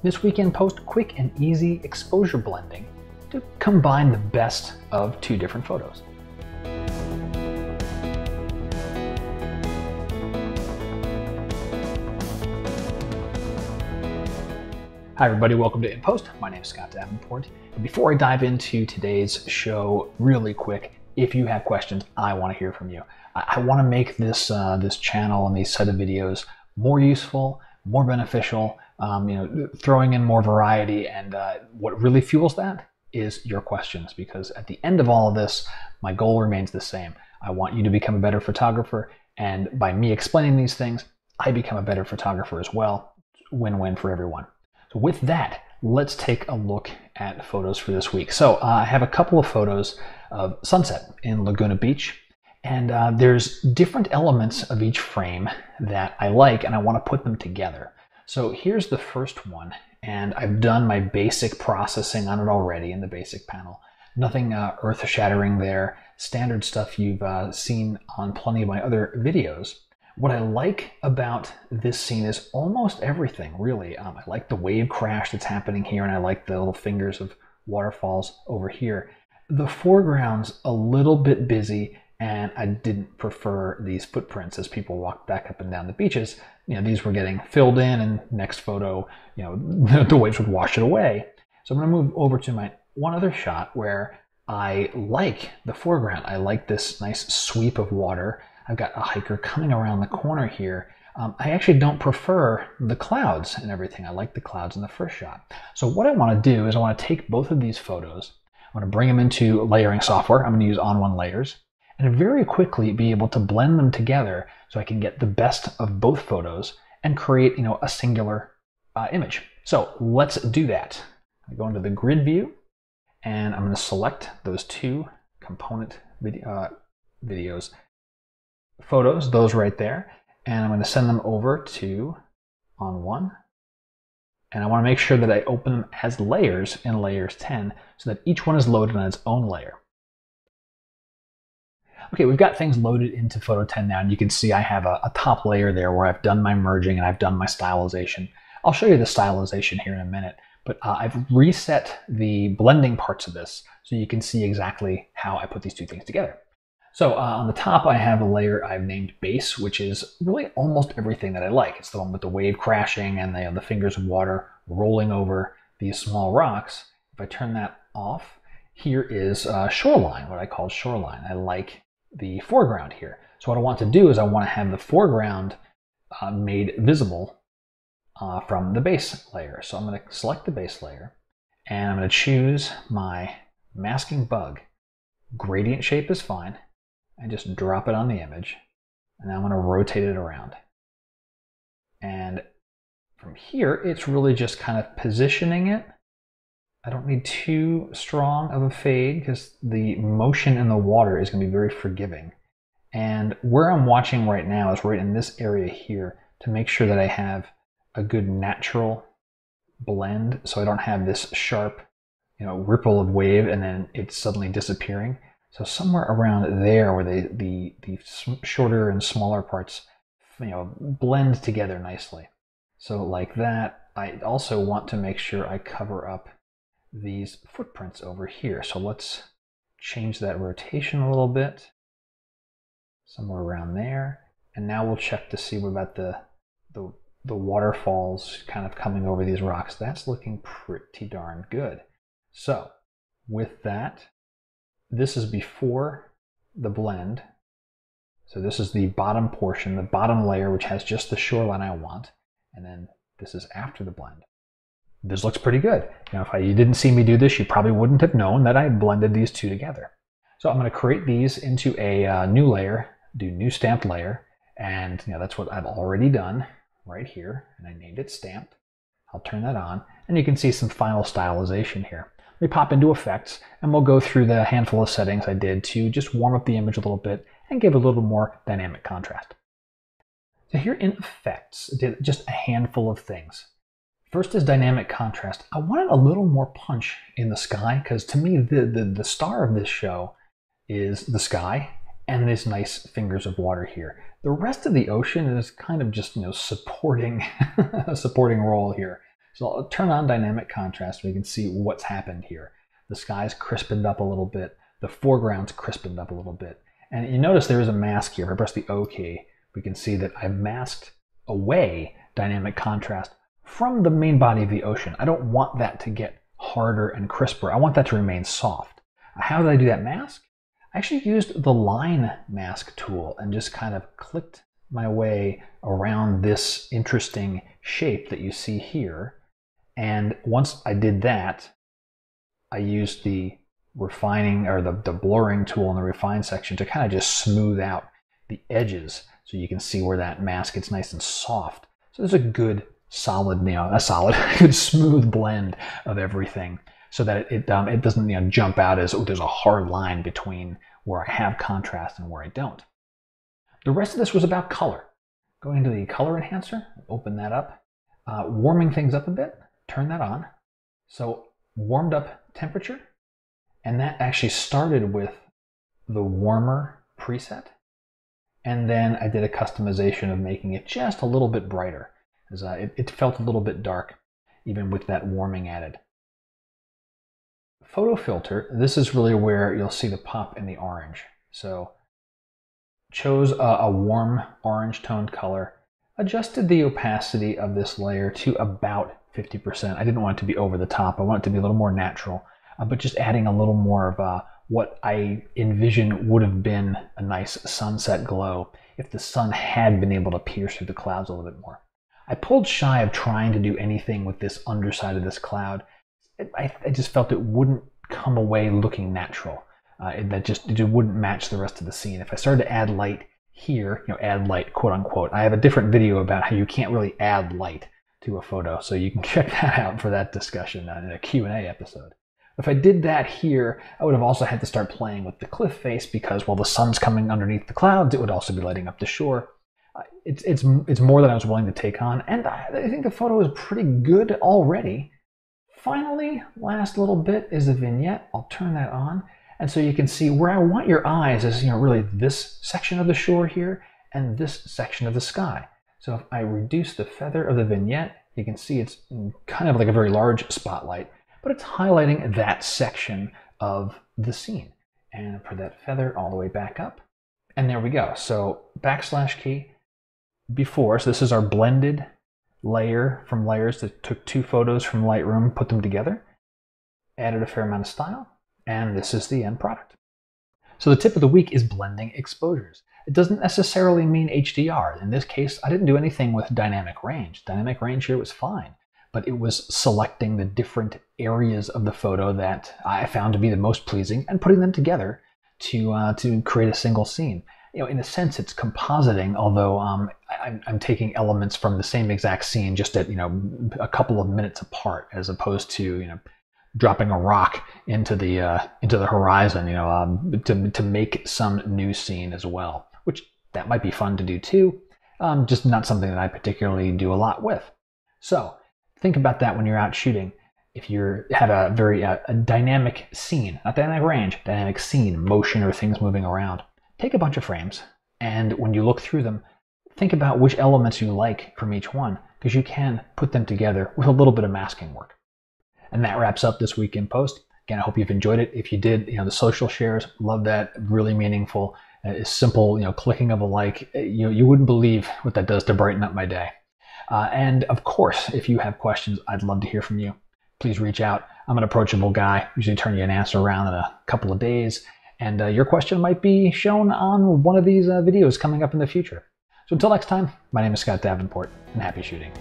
This weekend post quick and easy exposure blending to combine the best of two different photos. Hi everybody, welcome to In Post. My name is Scott Davenport. And before I dive into today's show really quick, if you have questions, I want to hear from you. I want to make this this channel and these set of videos more useful, more beneficial, throwing in more variety, and what really fuels that is your questions, because at the end of all of this, my goal remains the same. I want you to become a better photographer, and by me explaining these things, I become a better photographer as well. Win-win for everyone. So with that, let's take a look at photos for this week. So I have a couple of photos of sunset in Laguna Beach, and there's different elements of each frame that I like, and I want to put them together. So here's the first one, and I've done my basic processing on it already in the basic panel. Nothing earth-shattering there. Standard stuff you've seen on plenty of my other videos. What I like about this scene is almost everything, really. I like the wave crash that's happening here, and I like the little fingers of waterfalls over here. The foreground's a little bit busy, and I didn't prefer these footprints as people walked back up and down the beaches. These were getting filled in, and next photo, the waves would wash it away. So I'm going to move over to my one other shot where I like the foreground. I like this nice sweep of water. I've got a hiker coming around the corner here. I actually don't prefer the clouds and everything. I like the clouds in the first shot. So what I want to do is I want to take both of these photos. I want to bring them into layering software. I'm going to use ON1 Layers, and very quickly be able to blend them together so I can get the best of both photos and create, a singular image. So let's do that. I go into the grid view, and I'm going to select those two component photos, those right there, and I'm going to send them over to ON1, and I want to make sure that I open them as layers in layers 10 so that each one is loaded on its own layer. Okay, we've got things loaded into Photo 10 now, and you can see I have a top layer there where I've done my merging and I've done my stylization. I'll show you the stylization here in a minute, but I've reset the blending parts of this so you can see exactly how I put these two things together. So on the top, I have a layer I've named Base, which is really almost everything that I like. It's the one with the wave crashing and the fingers of water rolling over these small rocks. If I turn that off, here is shoreline, what I call shoreline. I like the foreground here. So what I want to do is I want to have the foreground made visible from the base layer. So I'm going to select the base layer, and I'm going to choose my masking bug. Gradient shape is fine. And just drop it on the image, and now I'm going to rotate it around. And from here, it's really just kind of positioning it. I don't need too strong of a fade because the motion in the water is going to be very forgiving. And where I'm watching right now is right in this area here to make sure that I have a good natural blend, so I don't have this sharp, ripple of wave and then it's suddenly disappearing. So somewhere around there where the shorter and smaller parts blend together nicely. So like that. I also want to make sure I cover up these footprints over here. So let's change that rotation a little bit. Somewhere around there. And now we'll check to see what about the waterfalls kind of coming over these rocks. That's looking pretty darn good. So with that, this is before the blend. So this is the bottom portion, the bottom layer, which has just the shoreline I want. And then this is after the blend. This looks pretty good. If you didn't see me do this, you probably wouldn't have known that I blended these two together. So I'm going to create these into a new layer, do new stamped layer. And that's what I've already done right here. And I named it stamped. I'll turn that on. And you can see some final stylization here. We pop into effects, and we'll go through the handful of settings I did to just warm up the image a little bit and give a little more dynamic contrast. So here in effects, I did just a handful of things. First is dynamic contrast. I wanted a little more punch in the sky because to me the star of this show is the sky and these nice fingers of water here. The rest of the ocean is kind of just supporting a supporting role here. So I'll turn on dynamic contrast so we can see what's happened here. The sky's crispened up a little bit. The foreground's crispened up a little bit. And you notice there is a mask here. If I press the O key, we can see that I've masked away dynamic contrast from the main body of the ocean. I don't want that to get harder and crisper. I want that to remain soft. How did I do that mask? I actually used the line mask tool and just kind of clicked my way around this interesting shape that you see here. And once I did that, I used the refining or the blurring tool in the refine section to kind of just smooth out the edges so you can see where that mask gets nice and soft. So there's a good solid, good smooth blend of everything so that it doesn't jump out as, oh, there's a hard line between where I have contrast and where I don't. The rest of this was about color. Going into the color enhancer, open that up, warming things up a bit, turn that on. So warmed up temperature, and that actually started with the warmer preset. And then I did a customization of making it just a little bit brighter, as it felt a little bit dark, even with that warming added. Photo filter, this is really where you'll see the pop in the orange. So chose a warm orange toned color, adjusted the opacity of this layer to about 50%. I didn't want it to be over the top. I want it to be a little more natural, but just adding a little more of what I envision would have been a nice sunset glow if the sun had been able to pierce through the clouds a little bit more. I pulled shy of trying to do anything with this underside of this cloud. I just felt it wouldn't come away looking natural. It just wouldn't match the rest of the scene. If I started to add light here, add light, quote unquote. I have a different video about how you can't really add light to a photo, so you can check that out for that discussion in a Q&A episode. If I did that here, I would have also had to start playing with the cliff face because while the sun's coming underneath the clouds, it would also be lighting up the shore. It's more than I was willing to take on, and I think the photo is pretty good already. Finally, last little bit is the vignette. I'll turn that on. And so you can see where I want your eyes is, really this section of the shore here and this section of the sky. So if I reduce the feather of the vignette, you can see it's kind of like a very large spotlight, but it's highlighting that section of the scene. And put that feather all the way back up. And there we go. So backslash key before. So this is our blended layer from layers that took two photos from Lightroom, put them together, added a fair amount of style. And this is the end product. So the tip of the week is blending exposures. It doesn't necessarily mean HDR. In this case, I didn't do anything with dynamic range. Dynamic range here was fine, but it was selecting the different areas of the photo that I found to be the most pleasing and putting them together to create a single scene. In a sense, it's compositing, although I'm taking elements from the same exact scene just at a couple of minutes apart, as opposed to dropping a rock into the horizon, to make some new scene as well, which that might be fun to do too. Just not something that I particularly do a lot with. So think about that when you're out shooting. If you have a very a dynamic scene, not dynamic range, dynamic scene, motion or things moving around, take a bunch of frames, and when you look through them, think about which elements you like from each one, because you can put them together with a little bit of masking work. And that wraps up this week in post. Again, I hope you've enjoyed it. If you did, the social shares, love that. Really meaningful. It's simple, clicking of a like. You wouldn't believe what that does to brighten up my day. And of course, if you have questions, I'd love to hear from you. Please reach out. I'm an approachable guy. Usually turn you an answer around in a couple of days. And your question might be shown on one of these videos coming up in the future. So until next time, my name is Scott Davenport, and happy shooting.